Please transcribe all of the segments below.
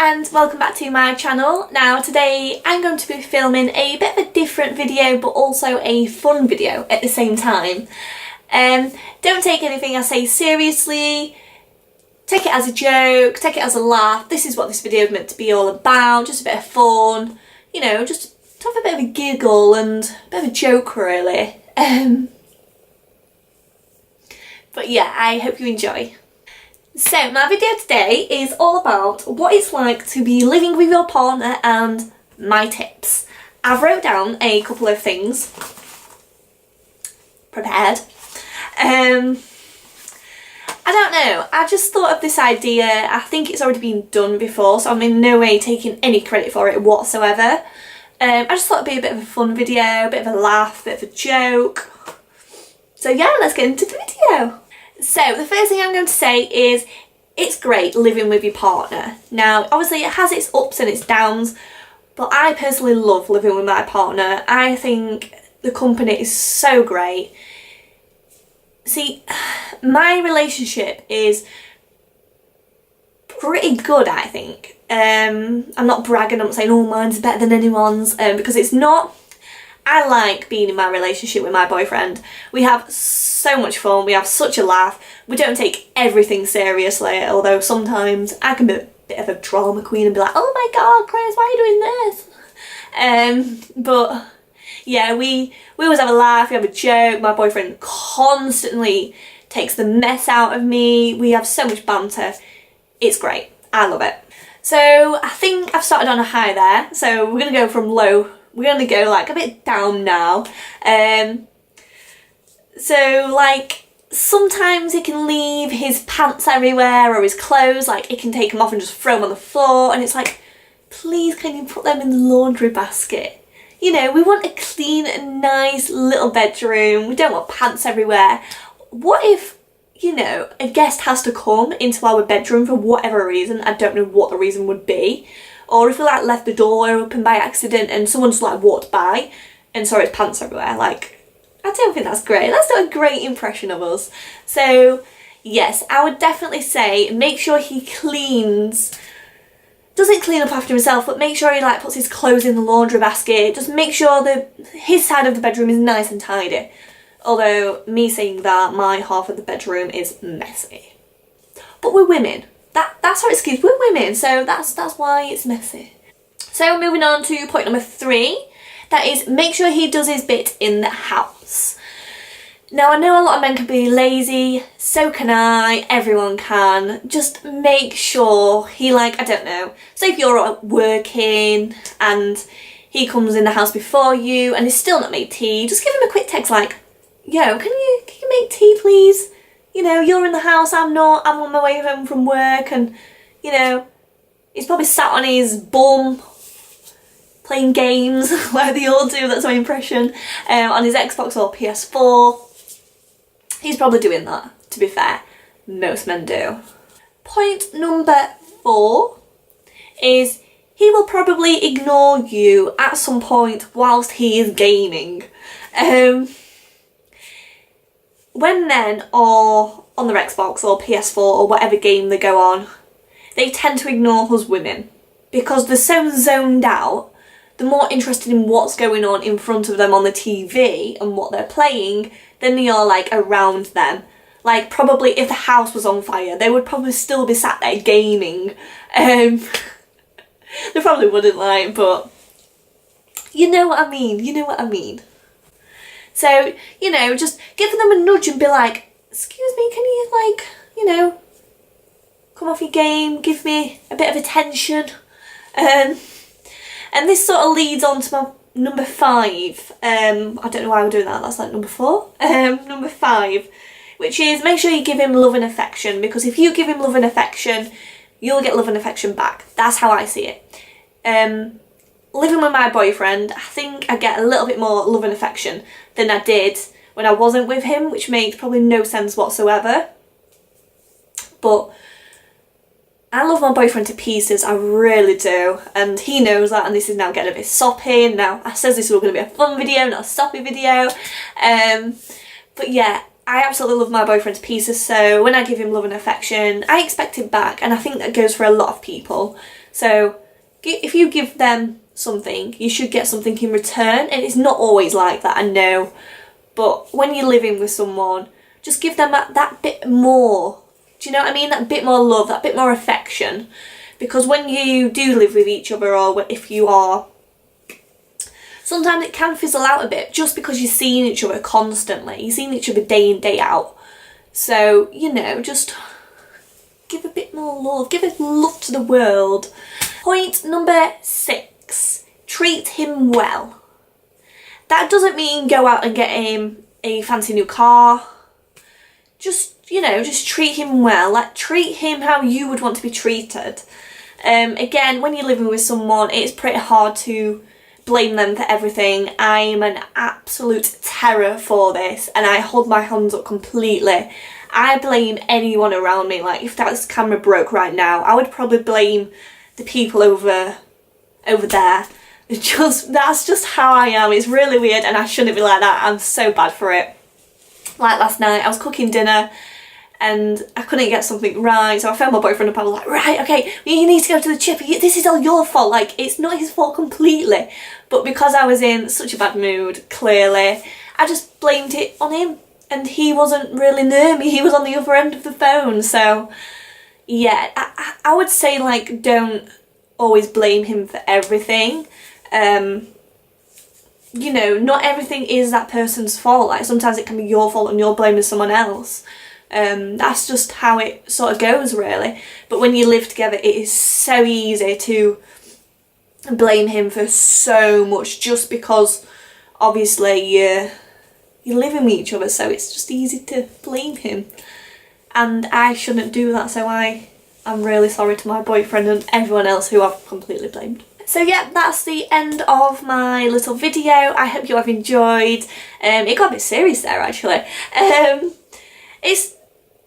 and welcome back to my channel. Now today I'm going to be filming a bit of a different video but also a fun video at the same time. Don't take anything I say seriously, take it as a joke, take it as a laugh. This is what this video is meant to be all about, just a bit of fun, you know, just to have a bit of a giggle and a bit of a joke really. But yeah, I hope you enjoy. So my video today is all about what it's like to be living with your partner and my tips. I've wrote down a couple of things prepared. I don't know, I just thought of this idea. I think it's already been done before, so I'm in no way taking any credit for it whatsoever. I just thought it'd be a bit of a fun video, a bit of a laugh, a bit of a joke. So yeah, let's get into the video. So the first thing I'm going to say is it's great living with your partner. Now obviously it has its ups and its downs, but I personally love living with my partner. I think the company is so great. See, my relationship is pretty good, I think. I'm not bragging, I'm not saying, oh, mine's better than anyone's, because it's not. I like being in my relationship with my boyfriend. We have so much fun, we have such a laugh. We don't take everything seriously, although sometimes I can be a bit of a drama queen and be like, oh my god, Chris, why are you doing this? But yeah, we always have a laugh, we have a joke. My boyfriend constantly takes the mess out of me. We have so much banter. It's great. I love it. So I think I've started on a high there. So we're going to go from low. We're going to go like a bit down now. So like sometimes he can leave his pants everywhere or his clothes. Like he can take them off and just throw them on the floor. And it's like, please can you put them in the laundry basket? You know, we want a clean and nice little bedroom. We don't want pants everywhere. What if, you know, a guest has to come into our bedroom for whatever reason? I don't know what the reason would be. Or if we like left the door open by accident and someone just like walked by and saw his pants everywhere. Like, I don't think that's great. That's not a great impression of us. So yes, I would definitely say make sure he doesn't clean up after himself, but make sure he like puts his clothes in the laundry basket. Just make sure that his side of the bedroom is nice and tidy. Although me saying that, my half of the bedroom is messy. But we're women. That's our excuse. We're women, so that's why it's messy. So moving on to point number 3. That is, make sure he does his bit in the house. Now I know a lot of men can be lazy, so can I, everyone can. Just make sure he like, I don't know, say if you're working and he comes in the house before you and he's still not made tea, just give him a quick text like, yo, can you make tea please? You know, you're in the house, I'm not, I'm on my way home from work, and you know, he's probably sat on his bum playing games, like they all do, that's my impression, on his Xbox or PS4. He's probably doing that, to be fair. Most men do. Point number 4 is he will probably ignore you at some point whilst he is gaming. When men are on their Xbox or PS4 or whatever game they go on, they tend to ignore us women because they're so zoned out. They're more interested in what's going on in front of them on the TV and what they're playing than they are like around them. Like probably if the house was on fire, they would probably still be sat there gaming. They probably wouldn't like, but you know what I mean, you know what I mean. So, you know, just give them a nudge and be like, excuse me, can you like, you know, come off your game, give me a bit of attention. And this sort of leads on to my number 5. I don't know why we're doing that, that's like number 4. Number 5, which is make sure you give him love and affection, because if you give him love and affection, you'll get love and affection back. That's how I see it. Living with my boyfriend, I think I get a little bit more love and affection than I did when I wasn't with him, which makes probably no sense whatsoever. But I love my boyfriend to pieces, I really do, and he knows that, and this is now getting a bit soppy. Now I said this was going to be a fun video, not a soppy video, but yeah, I absolutely love my boyfriend to pieces, so when I give him love and affection, I expect it back, and I think that goes for a lot of people. So if you give them something, you should get something in return, and it's not always like that, I know, but when you're living with someone, just give them that bit more. Do you know what I mean? That bit more love, that bit more affection, because when you do live with each other, or if you are, sometimes it can fizzle out a bit just because you're seeing each other constantly. You're seeing each other day in, day out. So, you know, just give a bit more love. Give it love to the world. Point number 6. Treat him well. That doesn't mean go out and get him a fancy new car. Just, you know, just treat him well. Like, treat him how you would want to be treated. Again, when you're living with someone, it's pretty hard to blame them for everything. I'm an absolute terror for this, and I hold my hands up completely. I blame anyone around me. Like, if that camera broke right now, I would probably blame the people over there. That's just how I am. It's really weird, and I shouldn't be like that. I'm so bad for it. Like last night, I was cooking dinner and I couldn't get something right, so I phoned my boyfriend up. I was like, right, okay, you need to go to the chippy. This is all your fault. Like, it's not his fault completely, but because I was in such a bad mood, clearly, I just blamed it on him, and he wasn't really near me. He was on the other end of the phone. So yeah, I would say, like, don't always blame him for everything. You know, not everything is that person's fault. Like, sometimes it can be your fault and you're blaming someone else. That's just how it sort of goes, really. But when you live together, it is so easy to blame him for so much, just because obviously you're living with each other, so it's just easy to blame him. And I shouldn't do that, so I'm really sorry to my boyfriend and everyone else who I've completely blamed. So yeah, that's the end of my little video. I hope you have enjoyed. It got a bit serious there, actually.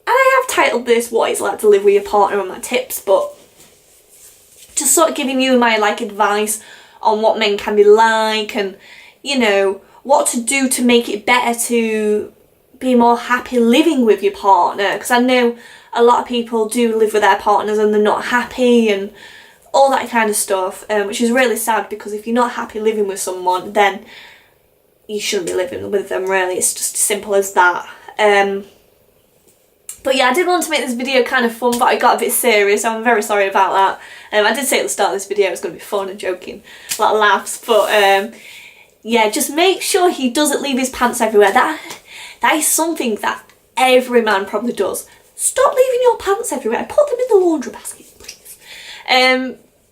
I have titled this "What It's Like to Live with Your Partner" and my tips, but just sort of giving you my, like, advice on what men can be like, and, you know, what to do to make it better to be more happy living with your partner. Because I know a lot of people do live with their partners and they're not happy and all that kind of stuff, which is really sad, because if you're not happy living with someone, then you shouldn't be living with them, really. It's just as simple as that. But yeah, I did want to make this video kind of fun, but I got a bit serious, so I'm very sorry about that. I did say at the start of this video it was going to be fun and joking, a lot of laughs, but yeah, just make sure he doesn't leave his pants everywhere. That is something that every man probably does. Stop leaving your pants everywhere. Put them in the laundry basket, please.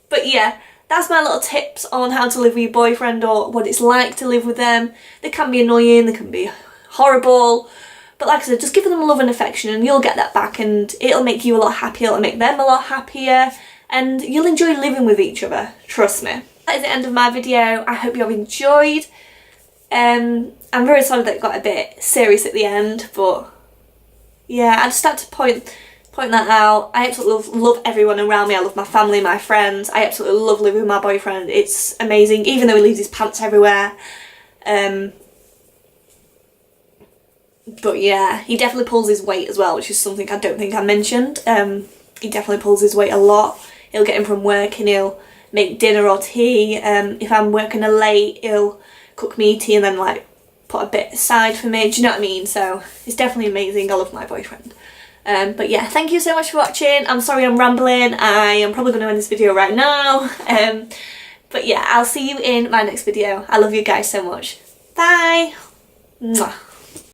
But yeah, that's my little tips on how to live with your boyfriend, or what it's like to live with them. They can be annoying, they can be horrible, but like I said, just give them love and affection and you'll get that back, and it'll make you a lot happier, it'll make them a lot happier, and you'll enjoy living with each other, trust me. That is the end of my video. I hope you have enjoyed. I'm very sorry that it got a bit serious at the end, but yeah, I just had to point that out. I absolutely love everyone around me. I love my family, my friends. I absolutely love living with my boyfriend. It's amazing, even though he leaves his pants everywhere. But yeah, he definitely pulls his weight as well, which is something I don't think I mentioned. He definitely pulls his weight a lot. He'll get in from work and he'll make dinner or tea. If I'm working late, he'll cook me tea and then, like, put a bit aside for me. Do you know what I mean? So it's definitely amazing. I love my boyfriend. But yeah, thank you so much for watching. I'm sorry I'm rambling. I am probably going to end this video right now. But yeah, I'll see you in my next video. I love you guys so much. Bye! Mwah.